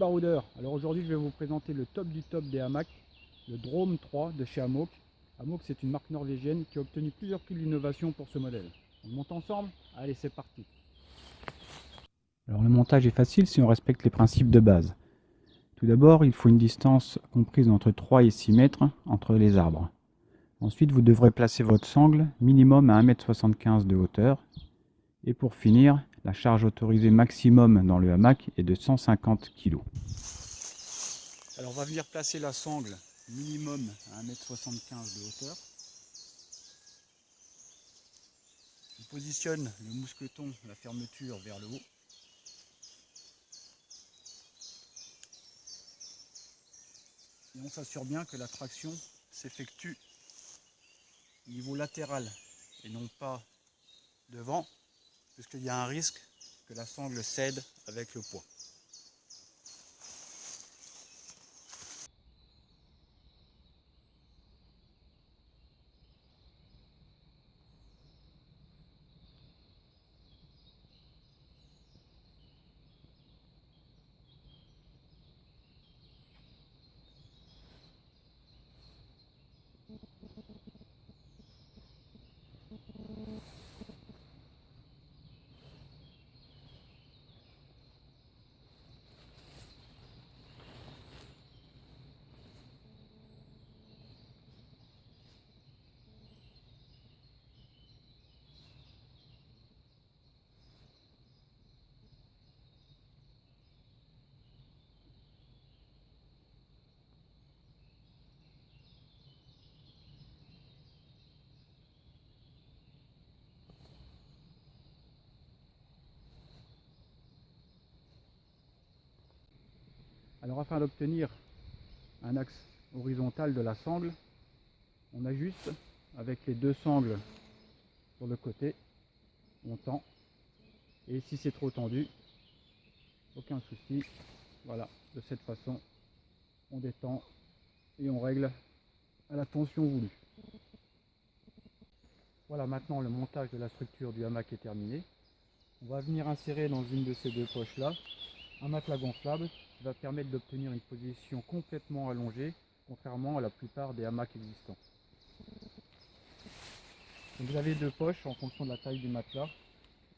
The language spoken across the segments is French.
baroudeurs, alors aujourd'hui je vais vous présenter le top du top des hamacs, le Drome 3 de chez Hammock. Hammock, c'est une marque norvégienne qui a obtenu plusieurs prix de l'innovation pour ce modèle. On monte ensemble? Allez, c'est parti. Alors le montage est facile si on respecte les principes de base. Tout d'abord, il faut une distance comprise entre 3 et 6 mètres entre les arbres. Ensuite, vous devrez placer votre sangle minimum à 1,75 m de hauteur. Et pour finir, la charge autorisée maximum dans le hamac est de 150 kg. Alors on va venir placer la sangle minimum à 1,75 m de hauteur. On positionne le mousqueton, la fermeture vers le haut. Et on s'assure bien que la traction s'effectue au niveau latéral et non pas devant, puisqu'il y a un risque que la sangle cède avec le poids. Alors afin d'obtenir un axe horizontal de la sangle, on ajuste avec les deux sangles sur le côté, on tend, et si c'est trop tendu, aucun souci, voilà, de cette façon, on détend et on règle à la tension voulue. Voilà, maintenant le montage de la structure du hamac est terminé. On va venir insérer dans une de ces deux poches là un matelas gonflable qui va permettre d'obtenir une position complètement allongée, contrairement à la plupart des hamacs existants. Donc vous avez deux poches en fonction de la taille du matelas,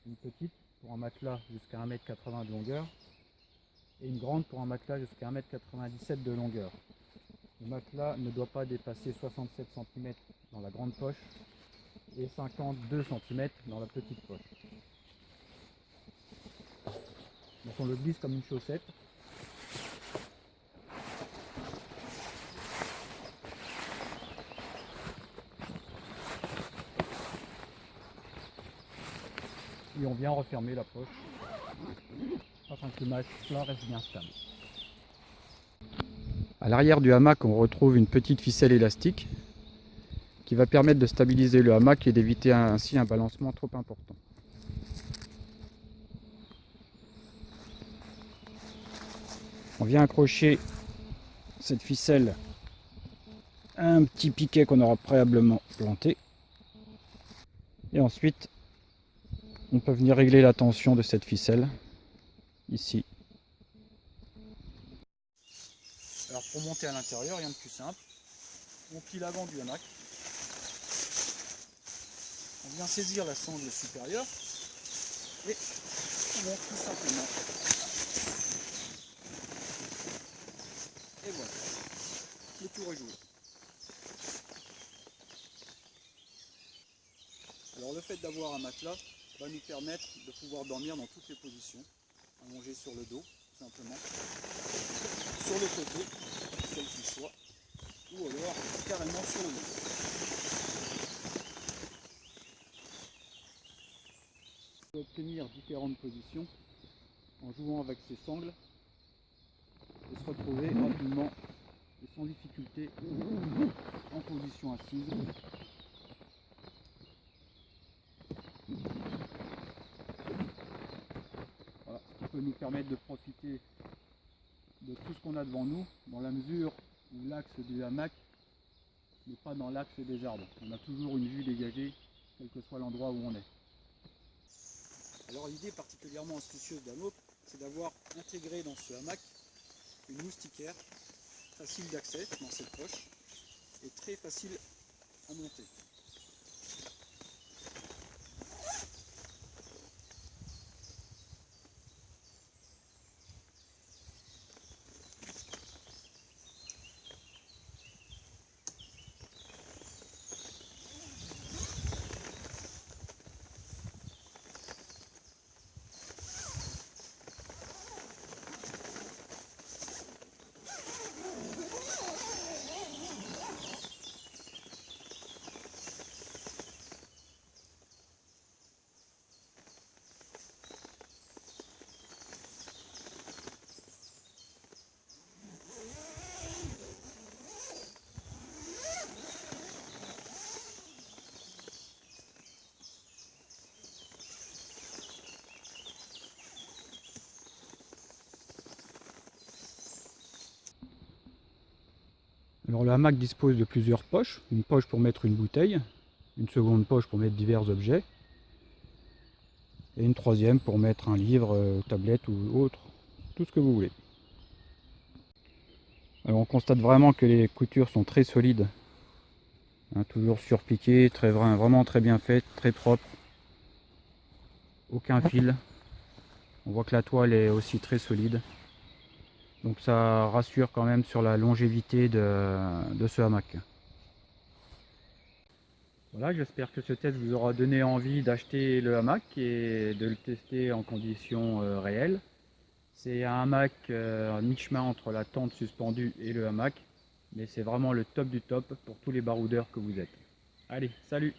une petite pour un matelas jusqu'à 1,80 m de longueur et une grande pour un matelas jusqu'à 1,97 m de longueur. Le matelas ne doit pas dépasser 67 cm dans la grande poche et 52 cm dans la petite poche. Donc on le glisse comme une chaussette. Et on vient refermer la poche afin que le matelas reste bien stable. À l'arrière du hamac, on retrouve une petite ficelle élastique qui va permettre de stabiliser le hamac et d'éviter ainsi un balancement trop important. On vient accrocher cette ficelle à un petit piquet qu'on aura préalablement planté. Et ensuite, on peut venir régler la tension de cette ficelle, ici. Alors pour monter à l'intérieur, rien de plus simple. On plie l'avant du hamac. On vient saisir la sangle supérieure et on monte tout simplement. Et voilà, le tour est joué. Alors le fait d'avoir un matelas va nous permettre de pouvoir dormir dans toutes les positions, allongé sur le dos, tout simplement, sur le côté, quel qu'il soit, ou alors carrément sur le dos. On peut obtenir différentes positions en jouant avec ces sangles et se retrouver rapidement et sans difficulté en position assise. Voilà, ce qui peut nous permettre de profiter de tout ce qu'on a devant nous, dans la mesure où l'axe du hamac n'est pas dans l'axe des arbres. On a toujours une vue dégagée, quel que soit l'endroit où on est. Alors l'idée particulièrement astucieuse d'Hammock, c'est d'avoir intégré dans ce hamac une moustiquaire facile d'accès dans cette poche et très facile à monter. Alors le hamac dispose de plusieurs poches, une poche pour mettre une bouteille, une seconde poche pour mettre divers objets, et une troisième pour mettre un livre, tablette ou autre, tout ce que vous voulez. Alors on constate vraiment que les coutures sont très solides, hein, toujours surpiquées, vraiment très bien faites, très propre, aucun fil. On voit que la toile est aussi très solide. Donc ça rassure quand même sur la longévité de ce hamac. Voilà, j'espère que ce test vous aura donné envie d'acheter le hamac et de le tester en conditions réelles. C'est un hamac à mi-chemin entre la tente suspendue et le hamac, mais c'est vraiment le top du top pour tous les baroudeurs que vous êtes. Allez, salut!